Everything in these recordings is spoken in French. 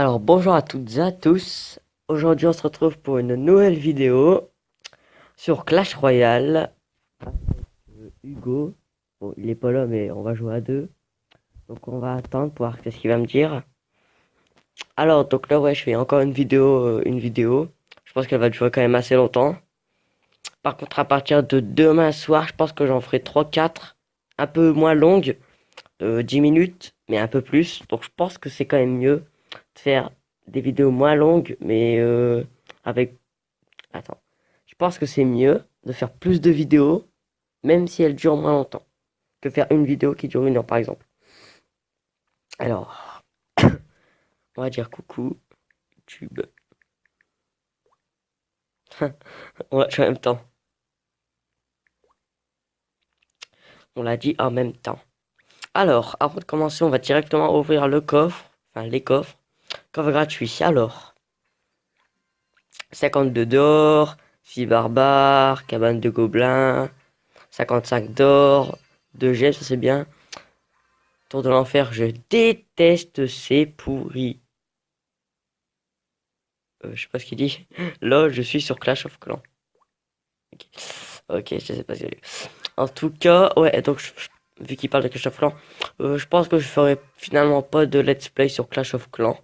Alors bonjour à toutes et à tous. Aujourd'hui on se retrouve pour une nouvelle vidéo sur Clash Royale. Hugo, bon il est pas là mais on va jouer à deux. Donc on va attendre pour voir qu'est-ce qu'il va me dire. Alors donc là ouais je fais encore une vidéo. Je pense qu'elle va durer quand même assez longtemps. Par contre à partir de demain soir je pense que j'en ferai trois quatre, un peu moins longues, 10 minutes mais un peu plus. Donc je pense que c'est quand même mieux de faire des vidéos moins longues mais avec... Attends. Je pense que c'est mieux de faire plus de vidéos, même si elles durent moins longtemps, que faire une vidéo qui dure 1 heure, par exemple. Alors, on va dire coucou, YouTube. On l'a dit en même temps. On l'a dit en même temps. Alors, avant de commencer, on va directement ouvrir le coffre, enfin les coffres. Coffre gratuit. Alors, 52 d'or, 6 barbares, cabane de gobelins, 55 d'or, 2 gemmes, ça c'est bien. Tour de l'enfer, je déteste ces pourris. Je sais pas ce qu'il dit. Là, je suis sur Clash of Clans. Ok, ok, je sais pas ce qu'il dit. En tout cas, ouais, donc, vu qu'il parle de Clash of Clans, je pense que je ferai finalement pas de let's play sur Clash of Clans.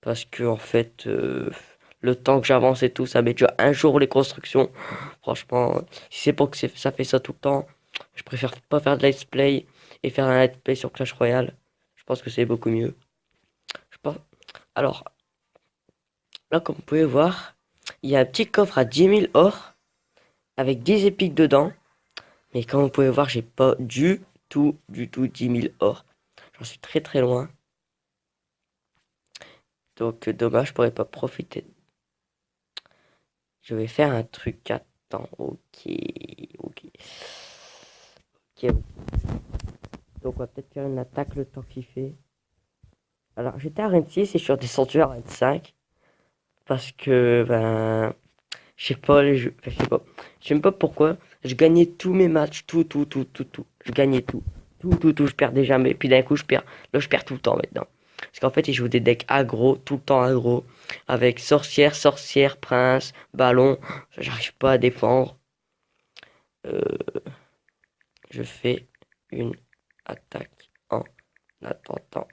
Parce que, en fait, le temps que j'avance et tout, ça met déjà un jour les constructions. Franchement, si c'est pour que ça fait ça tout le temps, je préfère pas faire de let's play et faire un let's play sur Clash Royale. Je pense que c'est beaucoup mieux. Je pense... Alors, là, comme vous pouvez voir, il y a un petit coffre à 10 000 or avec 10 épiques dedans. Mais comme vous pouvez voir, j'ai pas du tout 10 000 or. J'en suis très très loin. Donc dommage, je pourrais pas profiter. Je vais faire un truc. Attends, ok, ok. Ok. Donc on va peut-être faire une attaque le temps qu'il fait. Alors j'étais à Rennes 6 et je suis redescendu à Rennes 5. Parce que, ben, je sais pas, les jeux, enfin, je sais pas. Je sais même pas pourquoi. Je gagnais tous mes matchs, tout. Je gagnais tout. Tout. Je perdais jamais. Puis d'un coup, je perds. Là, je perds tout le temps maintenant. Parce qu'en fait, ils jouent des decks aggro, tout le temps aggro. Avec sorcière, prince, ballon. J'arrive pas à défendre. Euh, je fais une attaque en attendant.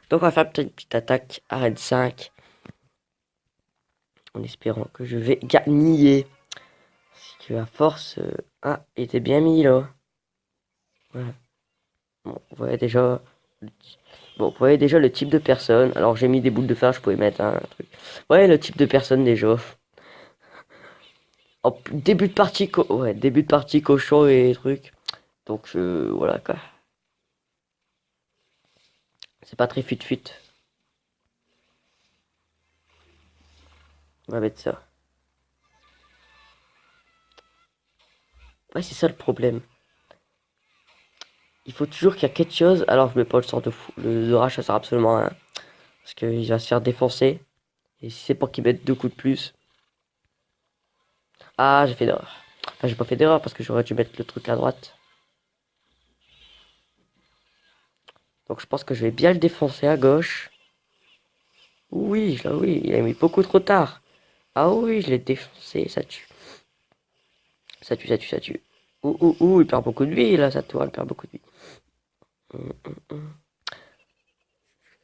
Donc, on va faire peut-être une petite attaque à Red 5. En espérant que je vais gagner. Parce que à force... Ah, il était bien mis là. Voilà. Bon, vous voyez déjà... Bon, vous voyez déjà le type de personne. Alors j'ai mis des boules de fer, je pouvais mettre un truc. Ouais, le type de personne déjà. Début de partie, ouais, début de partie cochon et trucs. Donc voilà quoi. C'est pas très fut-fut. On va mettre ça. Ouais, c'est ça le problème. Il faut toujours qu'il y a quelque chose. Alors je mets pas le sort de fou. Le rage, ça sert absolument à rien. Parce qu'il va se faire défoncer. Et si c'est pour qu'il mette 2 coups de plus. Ah, j'ai fait d'erreur. Enfin, j'ai pas fait d'erreur parce que j'aurais dû mettre le truc à droite. Donc je pense que je vais bien le défoncer à gauche. Oui, là oui, il a mis beaucoup trop tard. Ah oui, je l'ai défoncé, ça tue. Ça tue. Il perd beaucoup de vie là, sa tour, elle perd beaucoup de vie. Hum.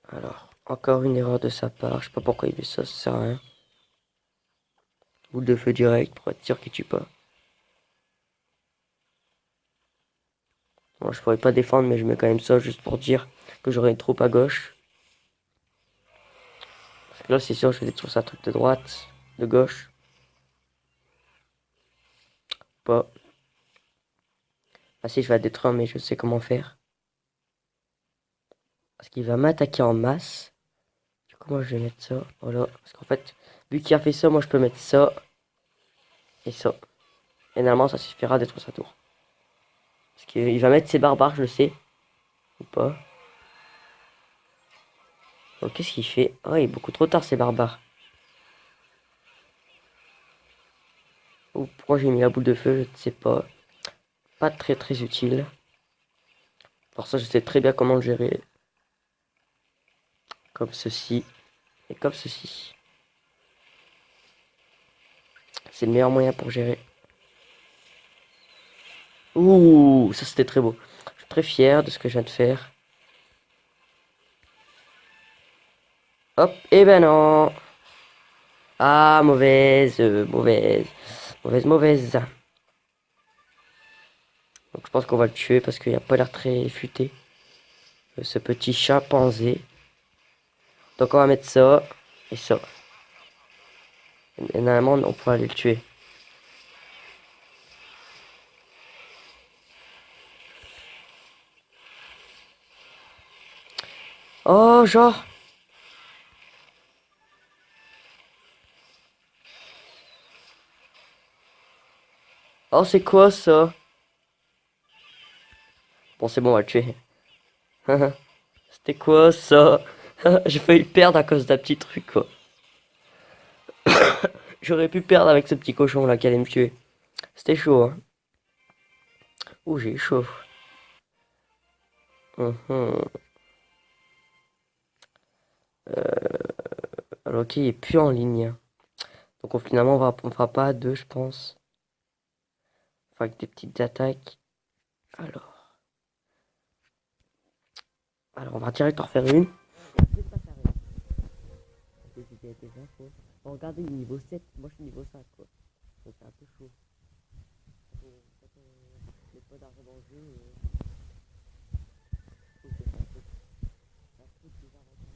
Alors, encore une erreur de sa part, je sais pas pourquoi il fait ça, ça sert à rien. Boule de feu direct pour être sûr qu'il tue pas. Bon, je pourrais pas défendre, mais je mets quand même ça juste pour dire que j'aurai une troupe à gauche. Parce que là, c'est sûr, je vais détruire sa truc de droite, de gauche. Pas. Ah si, je vais la détruire, mais je sais comment faire. Parce qu'il va m'attaquer en masse. Du coup, moi, je vais mettre ça. Voilà. Parce qu'en fait, vu qu'il a fait ça, moi, je peux mettre ça et ça. Et normalement, ça suffira d'être sa tour. Parce qu'il va mettre ses barbares, je le sais. Ou pas. Oh, qu'est-ce qu'il fait? Oh, il est beaucoup trop tard, ces barbares. Ou pourquoi j'ai mis la boule de feu, je ne sais pas. Pas très très utile. Pour ça, je sais très bien comment le gérer. Comme ceci. Et comme ceci. C'est le meilleur moyen pour gérer. Ouh, ça c'était très beau. Je suis très fier de ce que je viens de faire. Hop, et ben non. Ah, mauvaise, mauvaise. Donc je pense qu'on va le tuer parce qu'il n'a pas l'air très futé. Ce petit chimpanzé. Donc on va mettre ça et ça. Et normalement on pourra aller le tuer. Oh, genre. Oh, c'est quoi ça? Bon, c'est bon, on va le tuer. C'était quoi ça? J'ai failli perdre à cause d'un petit truc, quoi. J'aurais pu perdre avec ce petit cochon là qui allait me tuer. C'était chaud, hein. Ouh, j'ai eu chaud. Mhm. Alors, ok, il est plus en ligne. Donc finalement, on fera pas à deux, je pense. Enfin, avec des petites attaques. Alors, alors on va direct en refaire une. Bon, regardez, il est niveau 7. Moi, je suis niveau 5, quoi. Donc c'est un peu chaud. Quand on met pas d'argent dans le jeu, faut que c'est un peu plus avantageux.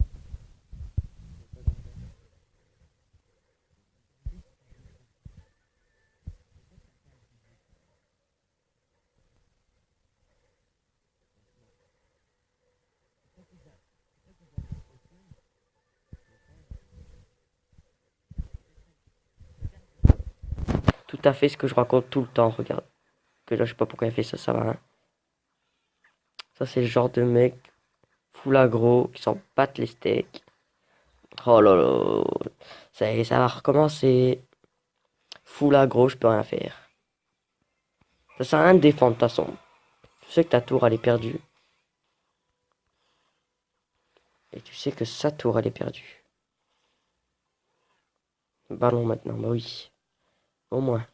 Tout à fait ce que je raconte tout le temps, regarde. Que là, je sais pas pourquoi il a fait ça, ça va, hein. Ça, c'est le genre de mec full aggro qui s'en battent les steaks. Oh là là, ça va recommencer. Full aggro, je peux rien faire. Ça sert à rien de défendre de toute façon. Tu sais que ta tour elle est perdue. Et tu sais que sa tour elle est perdue. Ballon maintenant, bah oui. Au moins.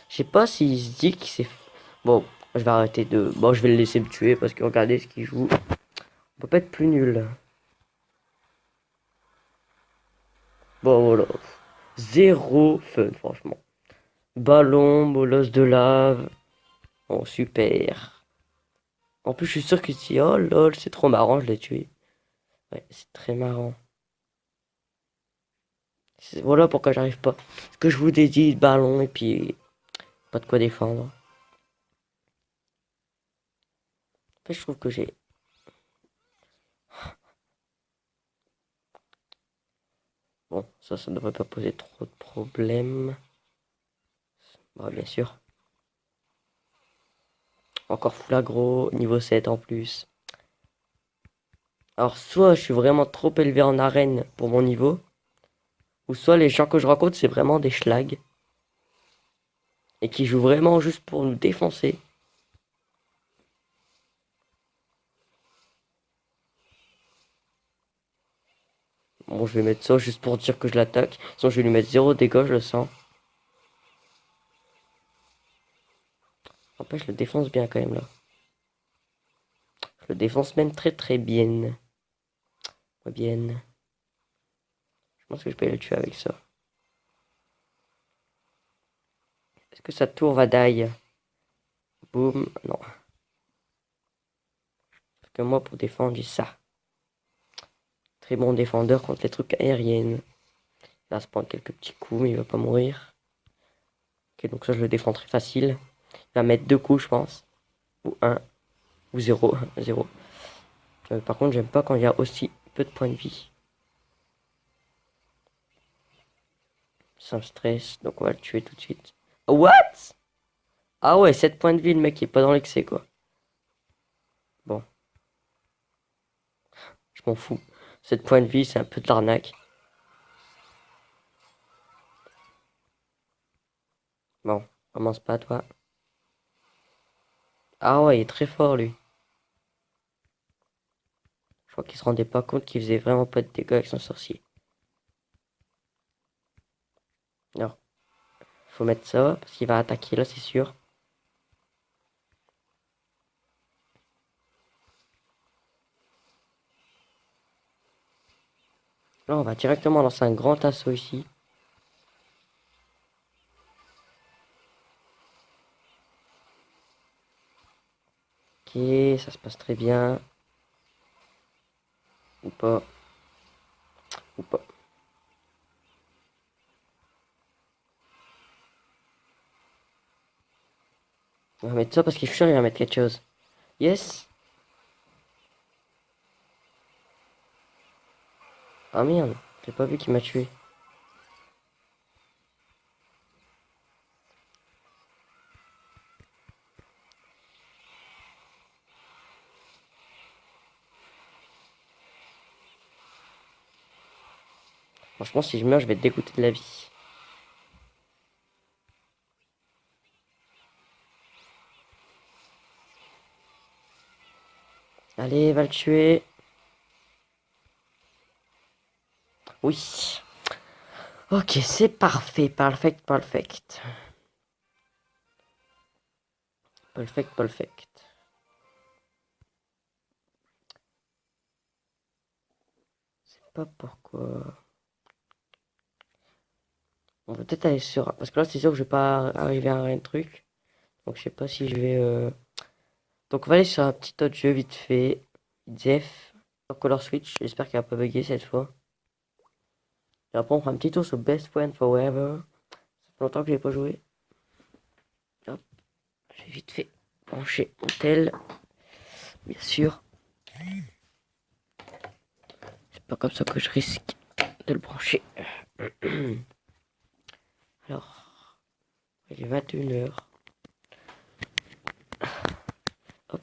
Je sais pas s'il se dit qu'il s'est... Bon, je vais arrêter de... Bon, je vais le laisser me tuer parce que regardez ce qu'il joue. On peut pas être plus nul. Bon, voilà. Zéro fun, franchement. Ballon, molosse de lave. Bon, super. En plus, je suis sûr qu'il se dit, oh lol, c'est trop marrant, je l'ai tué. Ouais, c'est très marrant. Voilà pourquoi j'arrive pas. Ce que je vous ai dit, ballon et puis pas de quoi défendre. En fait, je trouve que j'ai... Bon, ça ne devrait pas poser trop de problèmes. Bon, bien sûr. Encore full aggro, niveau 7 en plus. Alors, soit je suis vraiment trop élevé en arène pour mon niveau, ou soit les gens que je rencontre, c'est vraiment des schlags. Et qui jouent vraiment juste pour nous défoncer. Bon, je vais mettre ça juste pour dire que je l'attaque. Sinon, je vais lui mettre 0 dégâts, je le sens. En fait, je le défonce bien quand même là. Je le défonce même très très bien. Bien. Je pense que je peux le tuer avec ça. Est-ce que sa tour va die? Boum. Non. Parce que moi, pour défendre, j'ai ça. Très bon défendeur contre les trucs aériennes. Il va se prendre quelques petits coups, mais il va pas mourir. Ok, donc ça, je le défends très facile. Il va mettre 2 coups, je pense. Ou un. Ou 0. 0. Par contre, j'aime pas quand il y a aussi peu de points de vie. Ça me stresse, donc on va le tuer tout de suite. What? Ah ouais, 7 points de vie, le mec, il est pas dans l'excès, quoi. Bon, je m'en fous. 7 points de vie, c'est un peu de l'arnaque. Bon, commence pas, toi. Ah ouais, il est très fort lui. Je crois qu'il se rendait pas compte qu'il faisait vraiment pas de dégâts avec son sorcier. Alors, faut mettre ça, parce qu'il va attaquer là, c'est sûr. Là, on va directement lancer un grand assaut ici. Ok, ça se passe très bien. Ou pas. Ou pas. On va mettre ça parce qu'il est sûr, il va mettre quelque chose. Yes. Ah merde, j'ai pas vu qu'il m'a tué. Franchement, si je meurs, je vais être dégoûté de la vie. Allez, va le tuer. Oui. Ok, c'est parfait. Perfect, perfect. Perfect, perfect. C'est pas pourquoi. On va peut-être aller sur... Parce que là, c'est sûr que je vais pas arriver à un truc. Donc, je sais pas si je vais... Donc, on va aller sur un petit autre jeu vite fait. Jeff. Sur Color Switch. J'espère qu'il va pas bugger cette fois. Et après, on prend un petit tour sur Best Friend Forever. Ça fait longtemps que j'ai pas joué. Hop. J'ai vite fait brancher mon tel. Bien sûr. C'est pas comme ça que je risque de le brancher. Alors, il est 21h. Hop,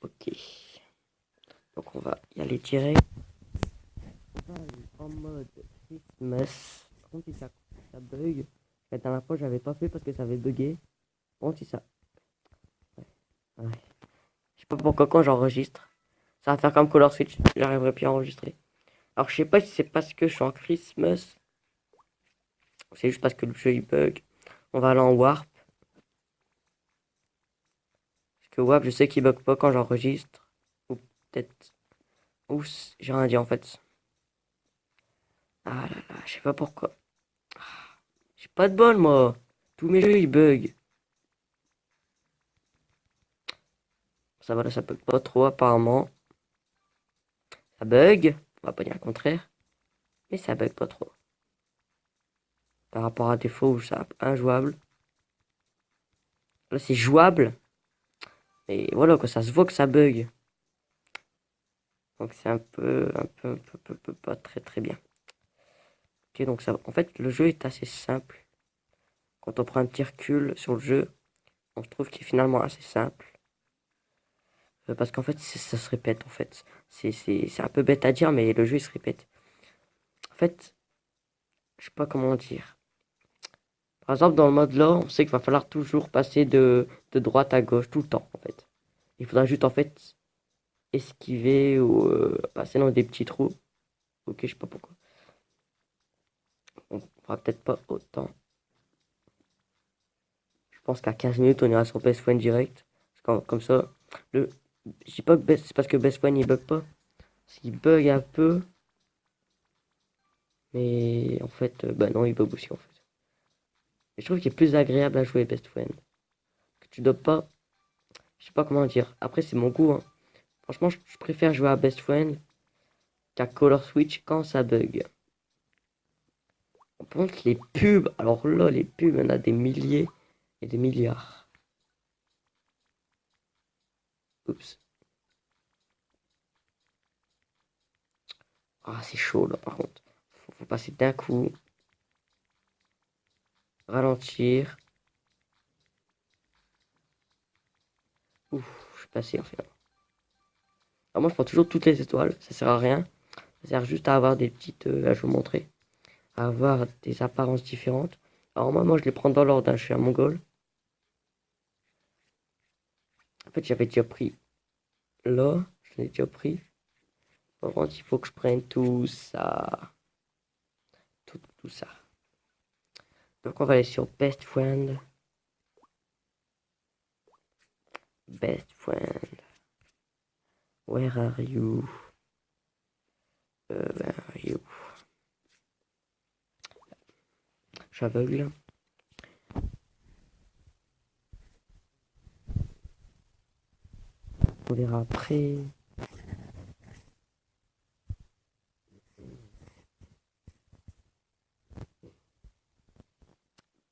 ok. Donc on va y aller direct. On va aller en mode Christmas. Par contre, si ça bug. La dernière fois, j'avais pas fait parce que ça avait bugué. Bon, si ça. Ouais. Je sais pas pourquoi quand j'enregistre. Ça va faire comme Color Switch. J'arriverai plus à enregistrer. Alors, je sais pas si c'est parce que je suis en Christmas. C'est juste parce que le jeu il bug. On va aller en Warp. Parce que Warp, je sais qu'il bug pas quand j'enregistre. Ou peut-être. Ou j'ai rien dit en fait. Ah là là, je sais pas pourquoi. J'ai pas de bol, moi. Tous mes jeux, ils bug. Ça va, là, ça bug pas trop, apparemment. Ça bug. On va pas dire le contraire. Mais ça bug pas trop. Par rapport à des fois où c'est injouable. Là, c'est jouable. Mais voilà, que ça se voit que ça bug. Donc, c'est un peu, pas très, très bien. Ok, donc ça, en fait, le jeu est assez simple. Quand on prend un petit recul sur le jeu, on se trouve qu'il est finalement assez simple. Parce qu'en fait, ça se répète, en fait. C'est un peu bête à dire, mais le jeu, il se répète. En fait, je sais pas comment dire. Par exemple, dans le mode là, on sait qu'il va falloir toujours passer de droite à gauche tout le temps, en fait. Il faudra juste, en fait, esquiver ou passer dans des petits trous. Ok, je sais pas pourquoi. On fera peut-être pas autant. Je pense qu'à 15 minutes, on ira sur Best Friend direct. Comme ça, le... je dis pas que c'est parce que Best Friend il bug pas. Il bug un peu. Mais en fait, bah non, il bug aussi en fait. Et je trouve qu'il est plus agréable à jouer Best Friend. Que tu dois pas. Je sais pas comment dire. Après, c'est mon goût, hein. Franchement, je préfère jouer à Best Friend qu'à Color Switch quand ça bug. Par contre, les pubs, alors là, les pubs, il y en a des milliers et des milliards. Oups. Ah, c'est chaud là, par contre. Faut passer d'un coup, ralentir. Ouf, je suis passé en fait. Alors moi, je prends toujours toutes les étoiles, ça sert à rien. Ça sert juste à avoir des petites. Là, je vais vous montrer. À avoir des apparences différentes. Alors moi, je les prends dans l'ordre, hein, je suis un mongol. fait, j'avais déjà pris là. Je l'ai déjà pris. Par contre, il faut que je prenne tout ça. Tout ça. Donc, on va aller sur Best Friend. Best Friend. Where are you? Where are you? Je suis aveugle. On verra après.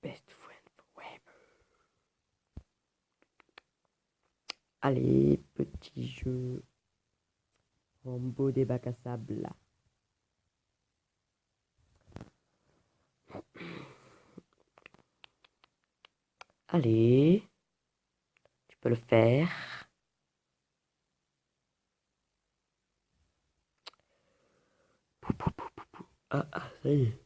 Best Friend Forever. Allez, petit jeu. Rambo des bacs à sable. Allez, tu peux le faire. Ah, ça y est.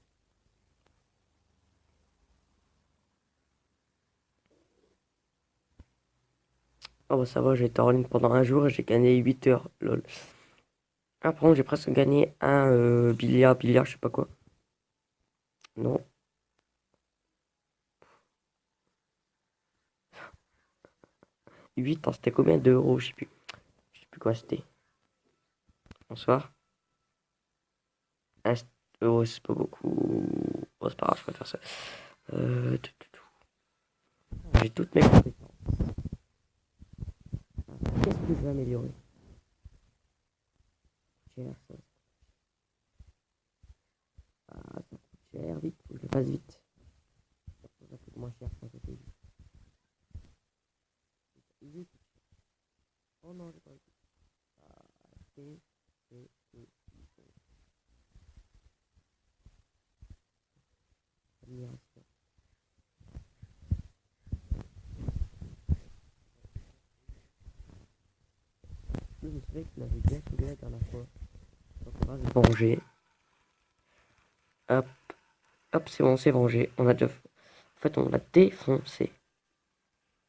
Oh bah ça va, j'ai été en ligne pendant un jour et j'ai gagné 8 heures. Lol. Après, j'ai presque gagné un billard, je sais pas quoi. Non. 8, hein, c'était combien d'euros? Je sais plus. Je sais plus quoi c'était. Bonsoir. 1 euro, c'est pas beaucoup. Oh, c'est pas grave, je préfère ça. J'ai toutes mes compétences. Qu'est-ce que je vais améliorer? Cher, ça. Ah, ça coûte cher, vite, faut que je le fasse vite. Ça coûte moins cher quand c'était vite. Vite. Oh non, j'ai pas vu. Ah, c'est. Admiration. Je me souviens que tu l'avais bien soulevé la dernière fois. Donc on va se venger. Hop, hop, c'est bon, c'est vengé. On a déjà. En fait, on l'a défoncé.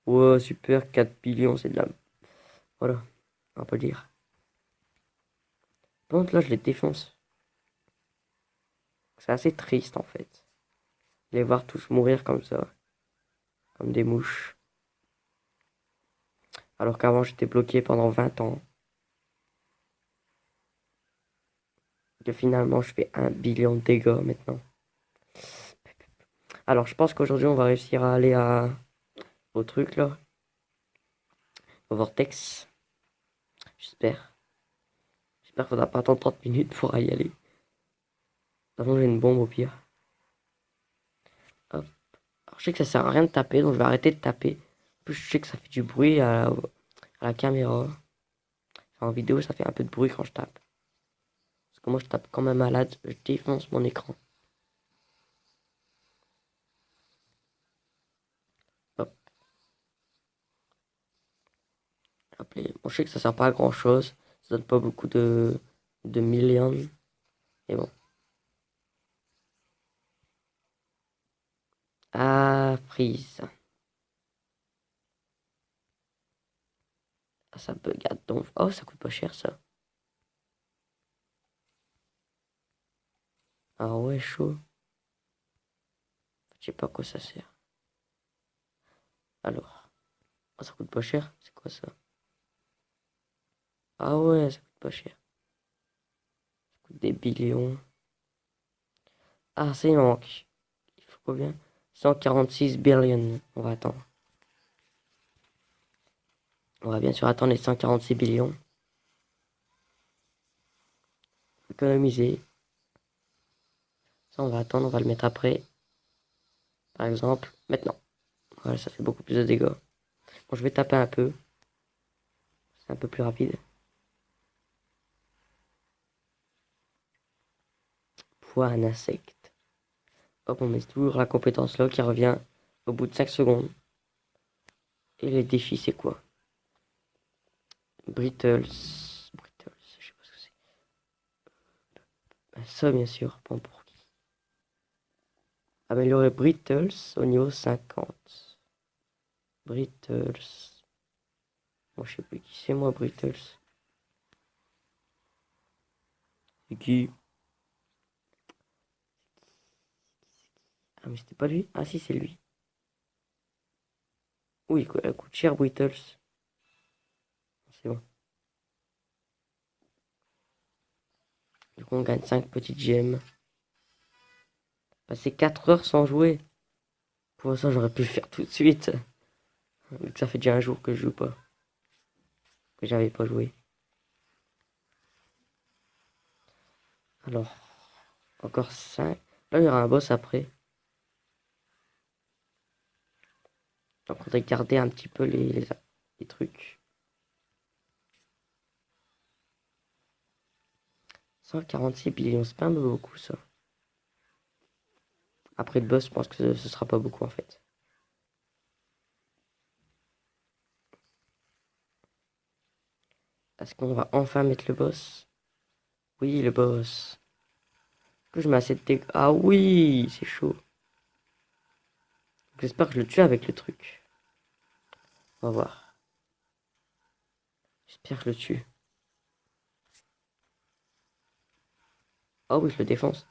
Ouais, super, 4 billions, c'est de la. Voilà, on peut dire. Par contre, là, je les défonce. C'est assez triste, en fait. Les voir tous mourir comme ça. Comme des mouches. Alors qu'avant, j'étais bloqué pendant 20 ans. Que finalement, je fais 1 billion de dégâts maintenant. Alors, je pense qu'aujourd'hui, on va réussir à aller au truc, là. Au vortex. J'espère. J'espère qu'il faudra pas attendre 30 minutes pour y aller. De toute façon, j'ai une bombe au pire. Hop. Alors, je sais que ça sert à rien de taper, donc je vais arrêter de taper. En plus, je sais que ça fait du bruit à la caméra. Enfin, en vidéo, ça fait un peu de bruit quand je tape. Parce que moi, je tape comme un malade. Je défonce mon écran. Hop. Hop. Bon, je sais que ça sert pas à grand chose. Ça donne pas beaucoup de millions. Mais bon. Ah, prise. Ah, ça bug à donf. Oh, ça coûte pas cher, ça. Ah ouais, chaud. Je sais pas à quoi ça sert. Alors. Oh, ça coûte pas cher. C'est quoi ça? Ah ouais, ça coûte pas cher. Ça coûte des billions. Ah, ça, il manque. Il faut combien? 146 billions. On va attendre. On va bien sûr attendre les 146 billions. Économiser. Ça, on va attendre. On va le mettre après. Par exemple, maintenant. Voilà, ça fait beaucoup plus de dégâts. Bon, je vais taper un peu. C'est un peu plus rapide. Poids un insecte. Hop, on met toujours la compétence là qui revient au bout de 5 secondes. Et les défis, c'est quoi? Brittles. Brittles, je sais pas ce que c'est. Ben, ça, bien sûr, pas pour qui. Améliorer Brittles au niveau 50. Brittles. Moi, je sais plus qui c'est, moi, Brittles. C'est qui? Ah, mais c'était pas lui? Ah, si, c'est lui. Oui, elle coûte cher, Brittles. C'est bon. Du coup, on gagne 5 petites gemmes. Passer 4 heures sans jouer. Pour ça, j'aurais pu le faire tout de suite. Vu que ça fait déjà un jour que je joue pas. Que j'avais pas joué. Alors, encore 5. Là, il y aura un boss après. Donc, on va garder un petit peu les trucs. 146 billions, c'est pas beaucoup ça. Après le boss, je pense que ce sera pas beaucoup en fait. Est-ce qu'on va enfin mettre le boss? Oui, le boss. Que je mets assez de dégâts. Ah oui, c'est chaud. J'espère que je le tue avec le truc. On va voir. J'espère que je le tue. Ah oui, je le défonce.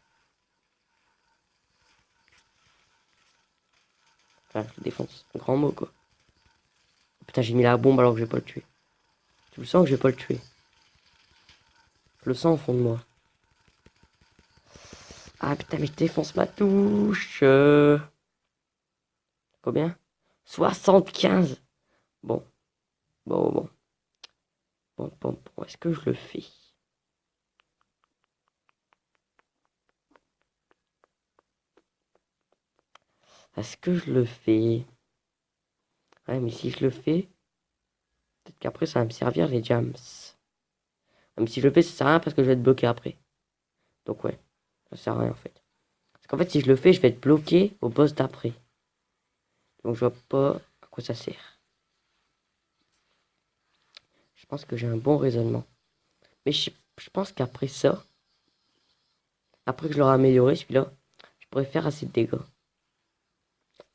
Enfin, je le défonce. Grand mot quoi. Putain, j'ai mis la bombe alors que je vais pas le tuer. Tu le sens que je vais pas le tuer. Je le sens au fond de moi. Ah putain, mais je défonce ma touche. Combien? 75. Bon, bon, bon. Bon. Est-ce que je le fais? Est-ce que je le fais? Ouais, mais si je le fais, peut-être qu'après ça va me servir les jams. Mais si je le fais, ça sert à rien parce que je vais être bloqué après. Donc ouais, ça sert à rien en fait. Parce qu'en fait, si je le fais, je vais être bloqué au boss d'après. Donc je vois pas à quoi ça sert. Je pense que j'ai un bon raisonnement. Mais je pense qu'après ça, après que je l'aurai amélioré celui-là, je pourrais faire assez de dégâts.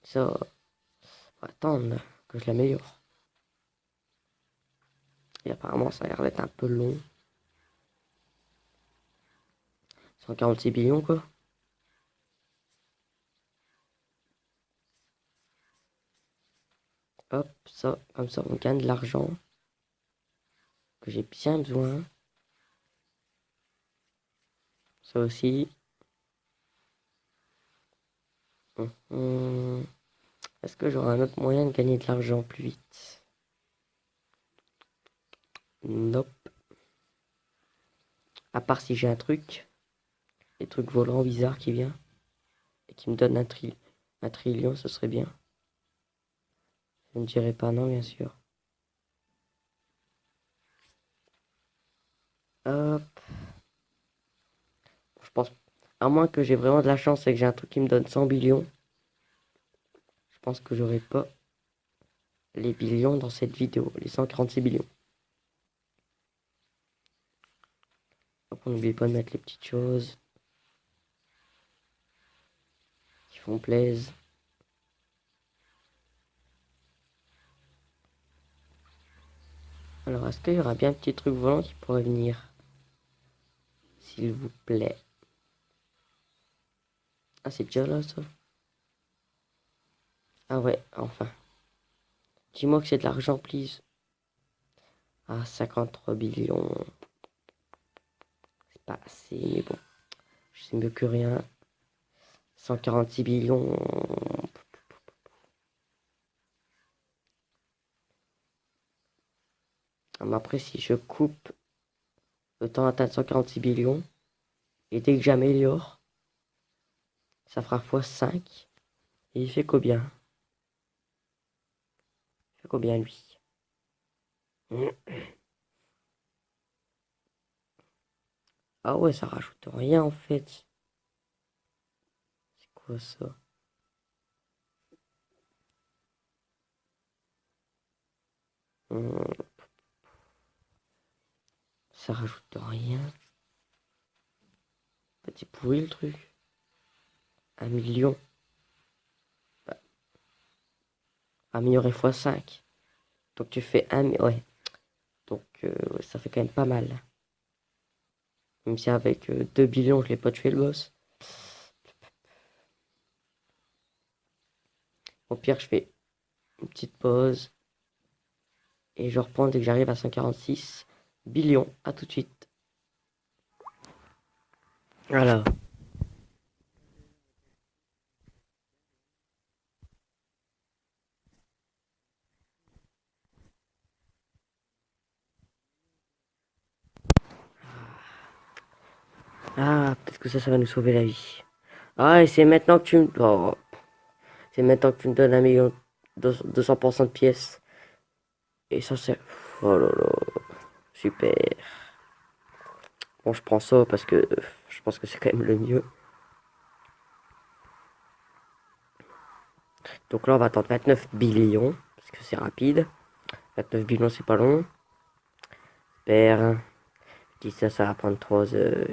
Ça, faut attendre que je l'améliore. Et apparemment, ça a l'air d'être un peu long. 146 billions quoi. Hop, ça, comme ça, on gagne de l'argent que j'ai bien besoin. Ça aussi. Est-ce que j'aurai un autre moyen de gagner de l'argent plus vite? Nope. À part si j'ai un truc. Des trucs volants bizarres qui viennent. Et qui me donne un trillion, ce serait bien. Je ne dirais pas non, bien sûr. Hop. Je pense. À moins que j'ai vraiment de la chance et que j'ai un truc qui me donne 100 billions. Je pense que j'aurai pas les billions dans cette vidéo. Les 146 billions. Hop, on n'oublie pas de mettre les petites choses qui font plaisir. Alors, est-ce qu'il y aura bien un petit truc volant qui pourrait venir? S'il vous plaît. Ah, c'est déjà là, ça? Ah ouais, enfin. Dis-moi que c'est de l'argent, please. Ah, 53 billions. C'est pas assez, mais bon. C'est mieux que rien. 146 billions. Ah, mais après, si je coupe le temps d'atteindre 146 billions, et dès que j'améliore, ça fera x5. Et il fait combien? Il fait combien, lui? Ah ouais, ça rajoute rien, en fait. C'est quoi, ça? Ça rajoute rien. C'est pourri, le truc. 1 million. Bah, améliorer x5. Donc tu fais 1... Ouais. Donc ouais, ça fait quand même pas mal. Même si avec 2 billions, je l'ai pas tué le boss. Au pire, je fais une petite pause. Et je reprends dès que j'arrive à 146 billions. À tout de suite. Voilà. Ah, peut-être que ça va nous sauver la vie. Ah, et c'est maintenant que tu me... Oh, c'est maintenant que tu me donnes 200% de pièces. Et ça, c'est... Oh là là. Super. Bon, je prends ça parce que je pense que c'est quand même le mieux. Donc là, on va attendre 29 billions. Parce que c'est rapide. 29 billions, c'est pas long. Super. Je dis ça va prendre 3 heures.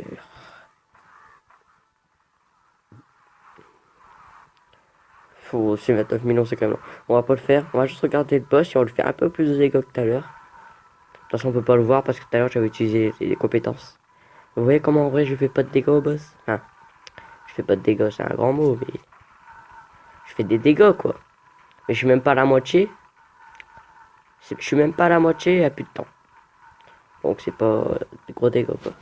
Faut aussi 29 millions, c'est quand même long. On va pas le faire. On va juste regarder le boss et on le fait un peu plus de dégâts que tout à l'heure. De toute façon, on peut pas le voir parce que tout à l'heure, j'avais utilisé les compétences. Vous voyez comment en vrai je fais pas de dégâts au boss? Enfin, je fais pas de dégâts, c'est un grand mot, mais je fais des dégâts quoi. Mais je suis même pas à la moitié. Je suis même pas à la moitié, il y a plus de temps. Donc c'est pas des gros dégâts quoi.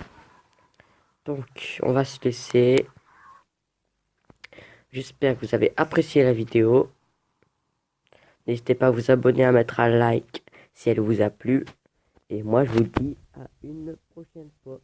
Donc on va se laisser. J'espère que vous avez apprécié la vidéo. N'hésitez pas à vous abonner, à mettre un like si elle vous a plu. Et moi je vous dis à une prochaine fois.